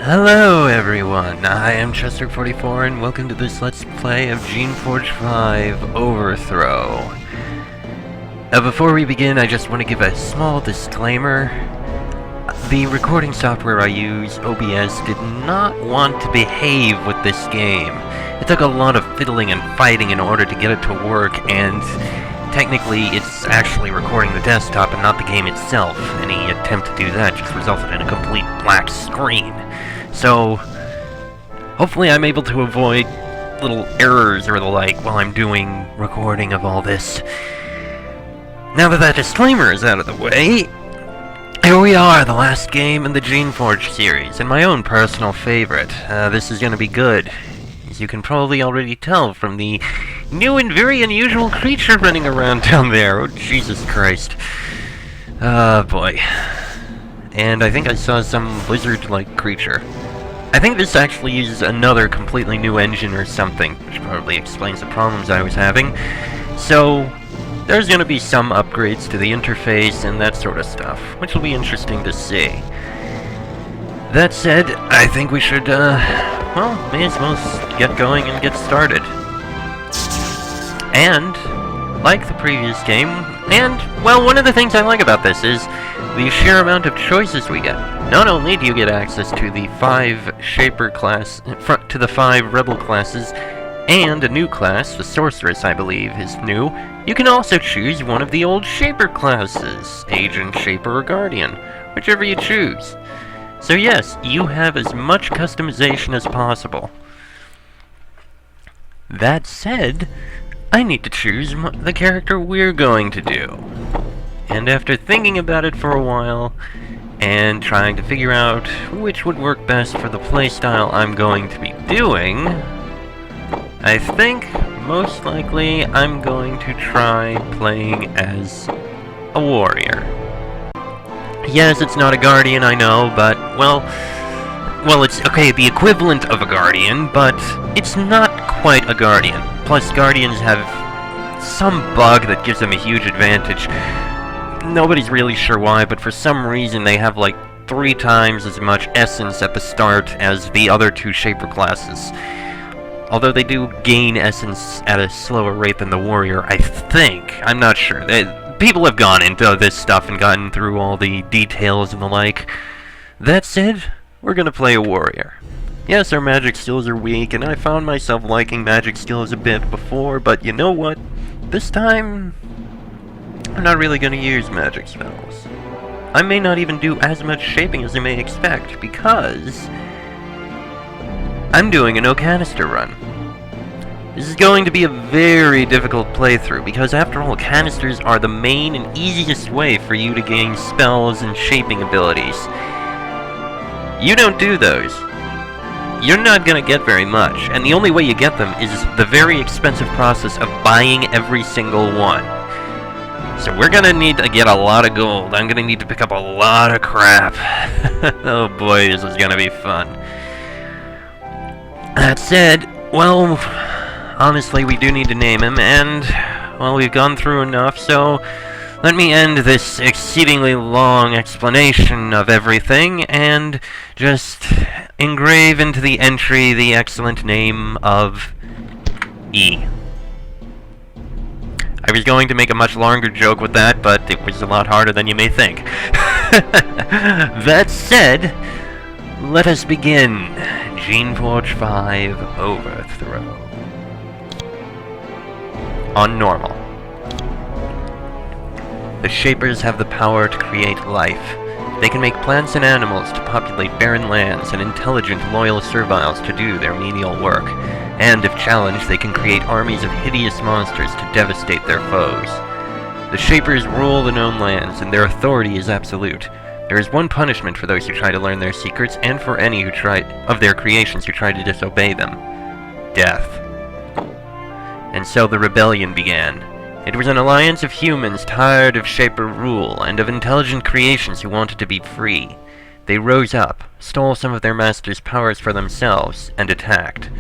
Hello everyone, I am Chester44 and welcome to this Let's Play of Geneforge 5 Overthrow. Before we begin, I just want to give a small disclaimer. The recording software I use, OBS, did not want to behave with this game. It took a lot of fiddling and fighting in order to get it to work, and technically it's actually recording the desktop and not the game itself. Any attempt to do that just resulted in a complete black screen. So, hopefully I'm able to avoid little errors or the like while I'm doing recording of all this. Now that that disclaimer is out of the way, here we are, the last game in the Geneforge series, and my own personal favorite. This is gonna be good, as you can probably already tell from the new and very unusual creature running around down there. Oh, Jesus Christ. Boy. And I think I saw some lizard-like creature. I think this actually uses another completely new engine or something, which probably explains the problems I was having. So, there's gonna be some upgrades to the interface and that sort of stuff, which will be interesting to see. That said, I think we should, well, may as well get going and get started. And, like the previous game, and, well, one of the things I like about this is the sheer amount of choices we get. Not only do you get access to the 5 Shaper class, to the 5 Rebel classes, and a new class, the Sorceress, I believe, is new, you can also choose one of the old Shaper classes, Agent, Shaper, or Guardian, whichever you choose. So yes, you have as much customization as possible. That said, I need to choose the character we're going to do. And after thinking about it for a while, and trying to figure out which would work best for the playstyle I'm going to be doing, I think, most likely, I'm going to try playing as a warrior. Yes, it's not a guardian, I know, but, well, it's, okay, the equivalent of a guardian, but it's not quite a guardian. Plus, guardians have some bug that gives them a huge advantage. Nobody's really sure why, but for some reason they have like 3 times as much essence at the start as the other 2 Shaper classes. Although they do gain essence at a slower rate than the warrior, I think. I'm not sure. People have gone into this stuff and gotten through all the details and the like. That said, we're gonna play a warrior. Yes, our magic skills are weak, and I found myself liking magic skills a bit before, but you know what? This time, I'm not really going to use magic spells. I may not even do as much shaping as you may expect, because I'm doing a no canister run. This is going to be a very difficult playthrough, because after all, canisters are the main and easiest way for you to gain spells and shaping abilities. You don't do those, you're not going to get very much, and the only way you get them is the very expensive process of buying every single one. So we're gonna need to get a lot of gold. I'm gonna need to pick up a lot of crap. Oh boy, this is gonna be fun. That said, well, honestly, we do need to name him, and, well, we've gone through enough, so let me end this exceedingly long explanation of everything, and just engrave into the entry the excellent name of E. I was going to make a much longer joke with that, but it was a lot harder than you may think. That said, let us begin Geneforge 5 Overthrow. On normal. The Shapers have the power to create life. They can make plants and animals to populate barren lands and intelligent, loyal serviles to do their menial work. And, if challenged, they can create armies of hideous monsters to devastate their foes. The Shapers rule the known lands, and their authority is absolute. There is one punishment for those who try to learn their secrets, and for any who of their creations who try to disobey them. Death. And so the rebellion began. It was an alliance of humans tired of Shaper rule, and of intelligent creations who wanted to be free. They rose up, stole some of their master's powers for themselves, and attacked.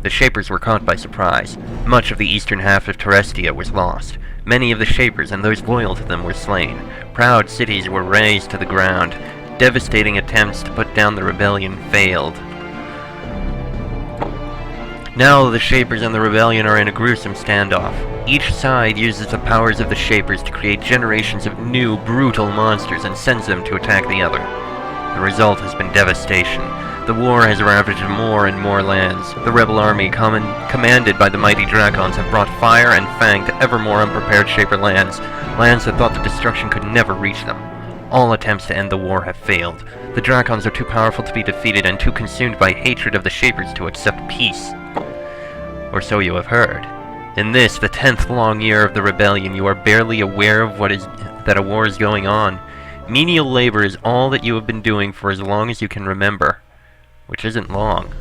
The Shapers were caught by surprise. Much of the eastern half of Terrestia was lost. Many of the Shapers and those loyal to them were slain. Proud cities were razed to the ground. devastating attempts to put down the rebellion failed. Now the Shapers and the rebellion are in a gruesome standoff. Each side uses the powers of the Shapers to create generations of new, brutal monsters and sends them to attack the other. The result has been devastation. The war has ravaged more and more lands. The rebel army, commanded by the mighty Dracons, have brought fire and fang to ever more unprepared Shaper lands, lands that thought the destruction could never reach them. All attempts to end the war have failed. The Dracons are too powerful to be defeated and too consumed by hatred of the Shapers to accept peace. Or so you have heard. In this, the 10th long year of the rebellion, you are barely aware of that a war is going on. Menial labor is all that you have been doing for as long as you can remember. Which isn't long.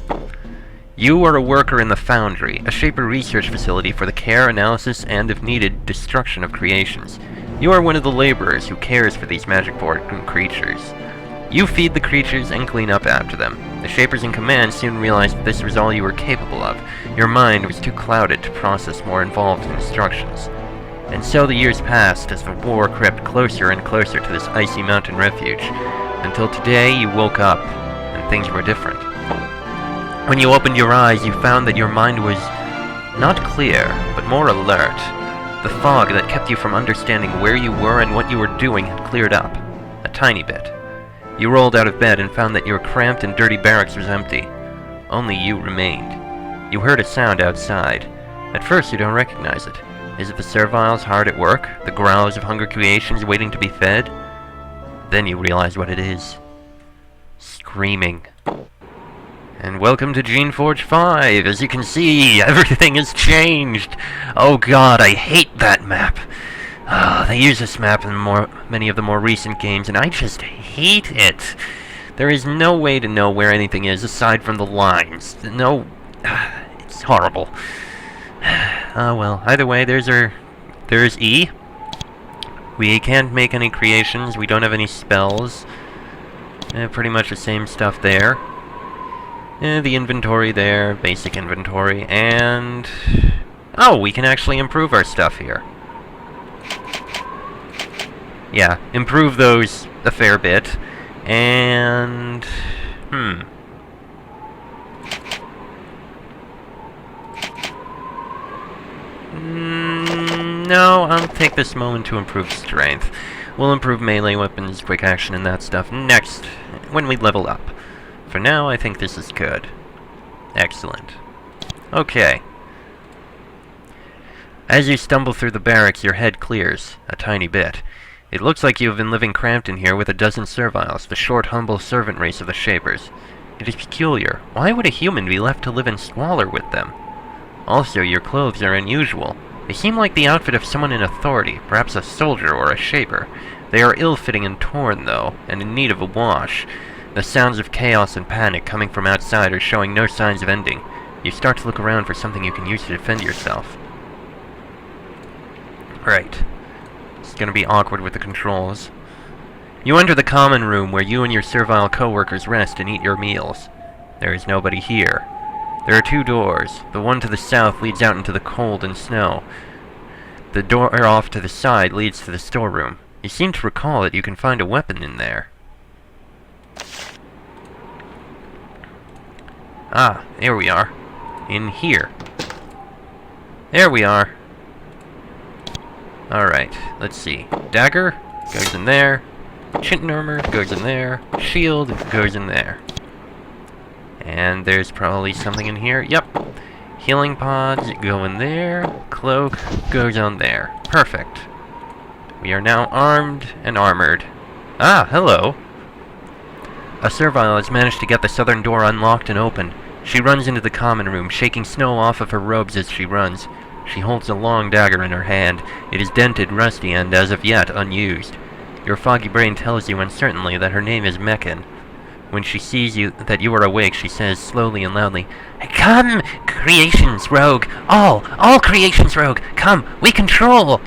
You are a worker in the Foundry, a Shaper research facility for the care, analysis, and, if needed, destruction of creations. You are one of the laborers who cares for these magic-born creatures. You feed the creatures and clean up after them. The Shapers in command soon realized that this was all you were capable of. Your mind was too clouded to process more involved instructions. And so the years passed as the war crept closer and closer to this icy mountain refuge, until today you woke up, and things were different. When you opened your eyes, you found that your mind was not clear, but more alert. The fog that kept you from understanding where you were and what you were doing had cleared up, a tiny bit. You rolled out of bed and found that your cramped and dirty barracks was empty. Only you remained. You heard a sound outside. At first you don't recognize it. Is it the serviles hard at work? The growls of hungry creations waiting to be fed? Then you realize what it is. Screaming. And welcome to Geneforge 5. As you can see, everything has changed. Oh god, I hate that map. They use this map in many of the more recent games, and I just hate it. There is no way to know where anything is aside from the lines. No, it's horrible. Well, either way, there's E. We can't make any creations, we don't have any spells. Pretty much the same stuff there. The inventory there, basic inventory, and... oh, we can actually improve our stuff here. Yeah, improve those a fair bit, and... no, I'll take this moment to improve strength. We'll improve melee weapons, quick action, and that stuff next, when we level up. For now, I think this is good. Excellent. Okay. As you stumble through the barracks, your head clears, a tiny bit. It looks like you have been living cramped in here with a dozen serviles, the short, humble servant race of the Shapers. It is peculiar. Why would a human be left to live in squalor with them? Also, your clothes are unusual. They seem like the outfit of someone in authority, perhaps a soldier or a Shaper. They are ill-fitting and torn, though, and in need of a wash. The sounds of chaos and panic coming from outside are showing no signs of ending. You start to look around for something you can use to defend yourself. Right. It's gonna be awkward with the controls. You enter the common room where you and your servile co-workers rest and eat your meals. There is nobody here. There are two doors. The one to the south leads out into the cold and snow. The door off to the side leads to the storeroom. You seem to recall that you can find a weapon in there. Ah, there we are. In here. There we are. Alright, let's see. Dagger goes in there. Chitin armor goes in there. Shield goes in there. And there's probably something in here. Yep. Healing pods go in there. Cloak goes on there. Perfect. We are now armed and armored. Ah, hello. A servile has managed to get the southern door unlocked and open. She runs into the common room, shaking snow off of her robes as she runs. She holds a long dagger in her hand. It is dented, rusty, and, as of yet, unused. Your foggy brain tells you uncertainly that her name is Meccan. When she sees that you are awake, she says slowly and loudly, "Come, creations, rogue! All creations, rogue! Come, we control!"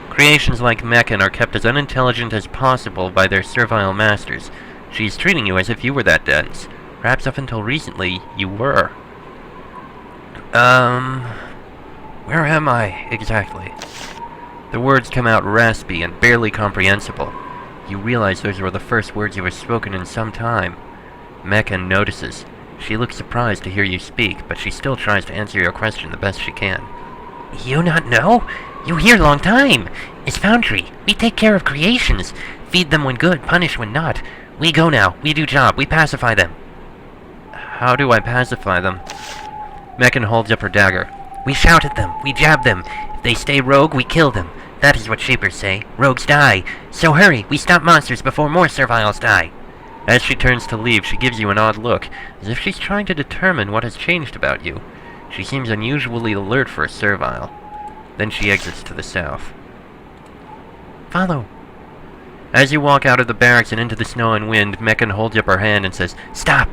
Creations like Meccan are kept as unintelligent as possible by their servile masters. She is treating you as if you were that dense. Perhaps up until recently, you were. Where am I, exactly? The words come out raspy and barely comprehensible. You realize those were the first words you have spoken in some time. Mekan notices. She looks surprised to hear you speak, but she still tries to answer your question the best she can. You not know? You here long time. It's Foundry. We take care of creations. Feed them when good, punish when not. We go now. We do job. We pacify them. How do I pacify them? Mekan holds up her dagger. We shout at them. We jab them. If they stay rogue, we kill them. That is what Shapers say. Rogues die. So hurry. We stop monsters before more serviles die. As she turns to leave, she gives you an odd look, as if she's trying to determine what has changed about you. She seems unusually alert for a servile. Then she exits to the south. Follow. As you walk out of the barracks and into the snow and wind, Mekan holds up her hand and says, Stop!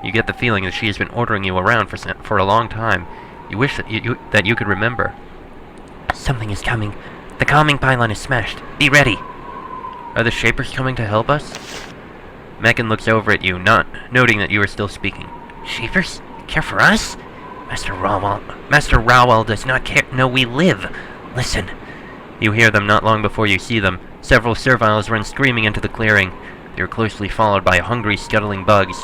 You get the feeling that she has been ordering you around for a long time. You wish that you could remember. Something is coming. The calming pylon is smashed. Be ready. Are the Shapers coming to help us? Mekan looks over at you, not noting that you are still speaking. Shapers? Care for us? Master Rowell does not know we live. Listen. You hear them not long before you see them. Several serviles run screaming into the clearing. They are closely followed by hungry, scuttling bugs.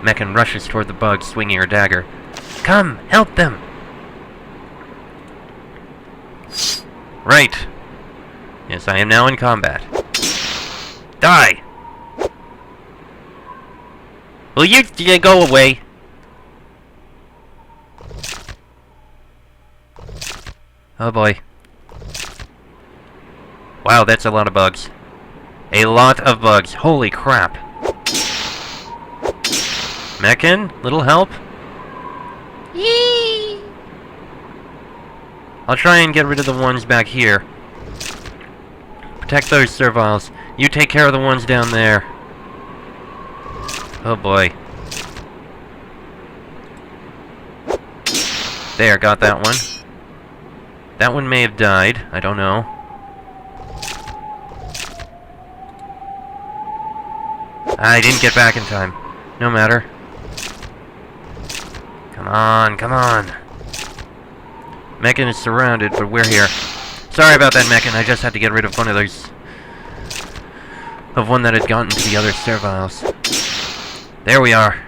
Mekan rushes toward the bugs, swinging her dagger. Come, help them! Right. Yes, I am now in combat. Die! Will you go away? Oh boy. Wow, that's a lot of bugs. A lot of bugs. Holy crap. Mekan, little help? Yee! I'll try and get rid of the ones back here. Protect those serviles. You take care of the ones down there. Oh boy. There, got that one. That one may have died. I don't know. I didn't get back in time. No matter. Come on, come on. Mekan is surrounded, but we're here. Sorry about that, Mekan. I just had to get rid of one of those... one that had gotten to the other serviles. There we are.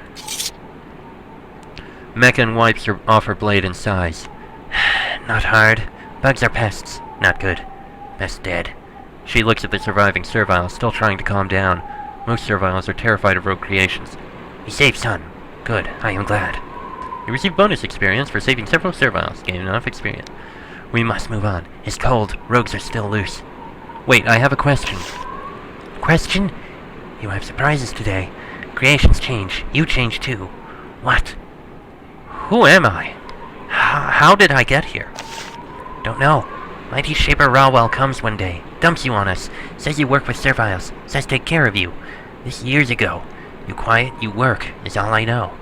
Mekan wipes off her blade and sighs. Not hard. Bugs are pests. Not good. Best dead. She looks at the surviving serviles, still trying to calm down. Most serviles are terrified of rogue creations. He saved son. Good. I am glad. You receive bonus experience for saving several serviles. Gain enough experience. We must move on. It's cold. Rogues are still loose. Wait, I have a question. Question? You have surprises today. Creations change. You change too. What? Who am I? How did I get here? Don't know. Mighty Shaper Rawell comes one day, dumps you on us, says you work with serviles, says take care of you. This years ago. You quiet, you work, is all I know.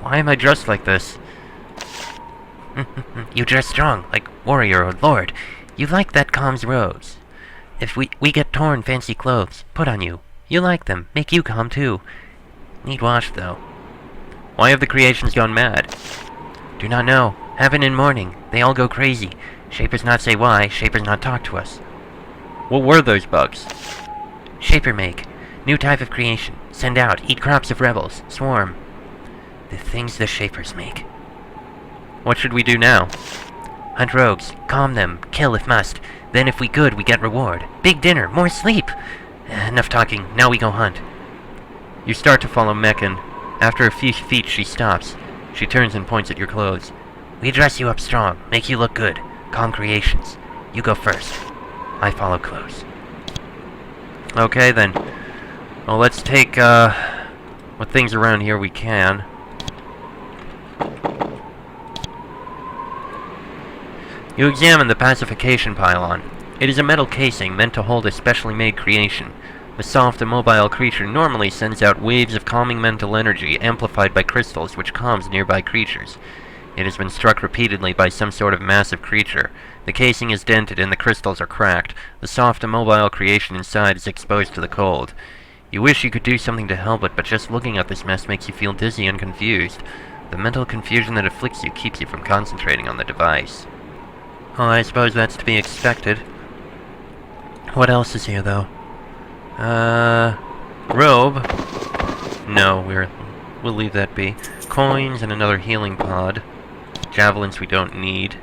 Why am I dressed like this? You dress strong, like warrior or lord. You like that calms rogues. If we get torn fancy clothes, put on you. You like them, make you calm too. Need wash though. Why have the creations gone mad? Do not know. Happen in morning. They all go crazy. Shapers not say why. Shapers not talk to us. What were those bugs? Shaper make. New type of creation. Send out. Eat crops of rebels. Swarm. The things the Shapers make. What should we do now? Hunt rogues. Calm them. Kill if must. Then if we good, we get reward. Big dinner. More sleep. Enough talking. Now we go hunt. You start to follow Mekan. After a few feet, she stops. She turns and points at your clothes. We dress you up strong, make you look good. Calm creations. You go first. I follow close. Okay, then. Well, let's take, what things around here we can. You examine the pacification pylon. It is a metal casing meant to hold a specially made creation. The soft, immobile creature normally sends out waves of calming mental energy amplified by crystals which calms nearby creatures. It has been struck repeatedly by some sort of massive creature. The casing is dented and the crystals are cracked. The soft, immobile creation inside is exposed to the cold. You wish you could do something to help it, but just looking at this mess makes you feel dizzy and confused. The mental confusion that afflicts you keeps you from concentrating on the device. Well, I suppose that's to be expected. What else is here, though? Robe. No, we'll leave that be. Coins and another healing pod. Javelins we don't need.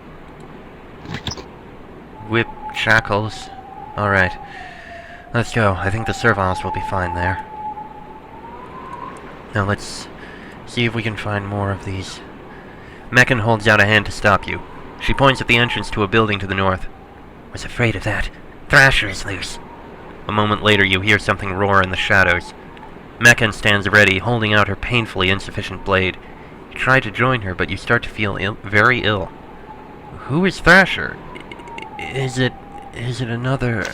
Whip shackles. Alright. Let's go. I think the serviles will be fine there. Now let's see if we can find more of these. Meccan holds out a hand to stop you. She points at the entrance to a building to the north. Was afraid of that. Thrasher is loose. A moment later you hear something roar in the shadows. Meccan stands ready, holding out her painfully insufficient blade. You try to join her, but you start to feel very ill. Who is Thrasher? Is it another...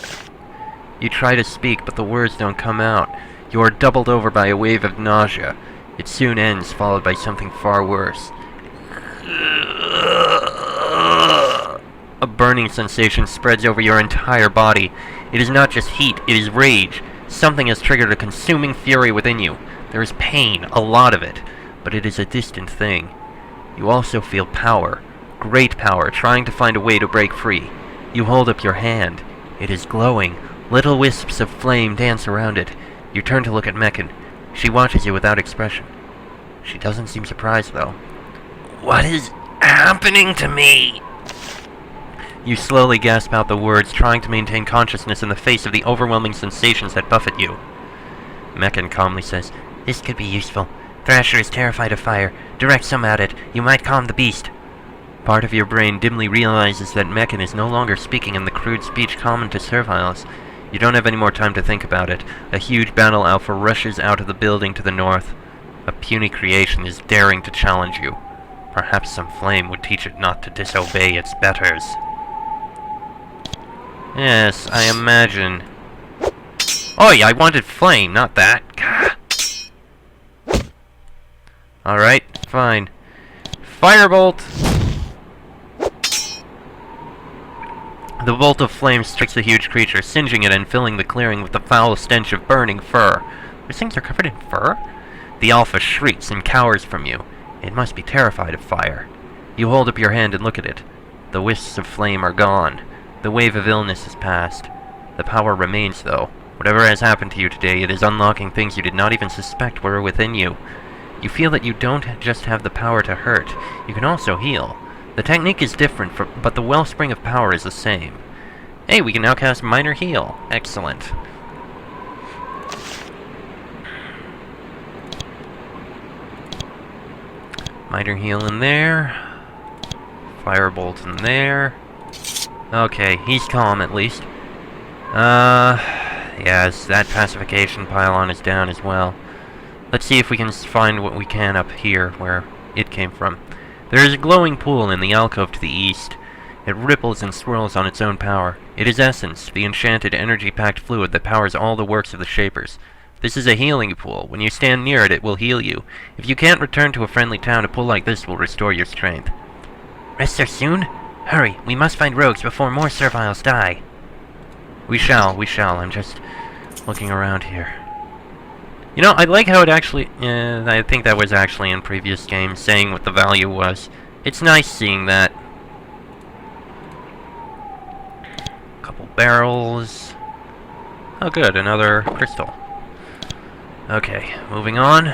You try to speak, but the words don't come out. You are doubled over by a wave of nausea. It soon ends, followed by something far worse. A burning sensation spreads over your entire body. It is not just heat, it is rage. Something has triggered a consuming fury within you. There is pain, a lot of it, but it is a distant thing. You also feel power, great power, trying to find a way to break free. You hold up your hand. It is glowing. Little wisps of flame dance around it. You turn to look at Meccan. She watches you without expression. She doesn't seem surprised, though. What is happening to me? You slowly gasp out the words, trying to maintain consciousness in the face of the overwhelming sensations that buffet you. Meccan calmly says, This could be useful. Thrasher is terrified of fire. Direct some at it. You might calm the beast. Part of your brain dimly realizes that Meccan is no longer speaking in the crude speech common to serviles. You don't have any more time to think about it. A huge battle alpha rushes out of the building to the north. A puny creation is daring to challenge you. Perhaps some flame would teach it not to disobey its betters. Yes, I imagine. Oi, I wanted flame, not that. Alright, fine. Firebolt! The bolt of flame strikes the huge creature, singeing it and filling the clearing with the foul stench of burning fur. These things are covered in fur? The alpha shrieks and cowers from you. It must be terrified of fire. You hold up your hand and look at it. The wisps of flame are gone. The wave of illness has passed. The power remains, though. Whatever has happened to you today, it is unlocking things you did not even suspect were within you. You feel that you don't just have the power to hurt, you can also heal. The technique is different, but the wellspring of power is the same. Hey, we can now cast Minor Heal. Excellent. Minor Heal in there. Firebolt in there. Okay, he's calm at least. Yes, that pacification pylon is down as well. Let's see if we can find what we can up here, where it came from. There is a glowing pool in the alcove to the east. It ripples and swirls on its own power. It is essence, the enchanted, energy-packed fluid that powers all the works of the Shapers. This is a healing pool. When you stand near it, it will heal you. If you can't return to a friendly town, a pool like this will restore your strength. Rest there soon? Hurry, we must find rogues before more serviles die. We shall. I'm just looking around here. You know, I like how it actually... I think that was actually in previous games, saying what the value was. It's nice seeing that. Couple barrels. Oh good, another crystal. Okay, moving on.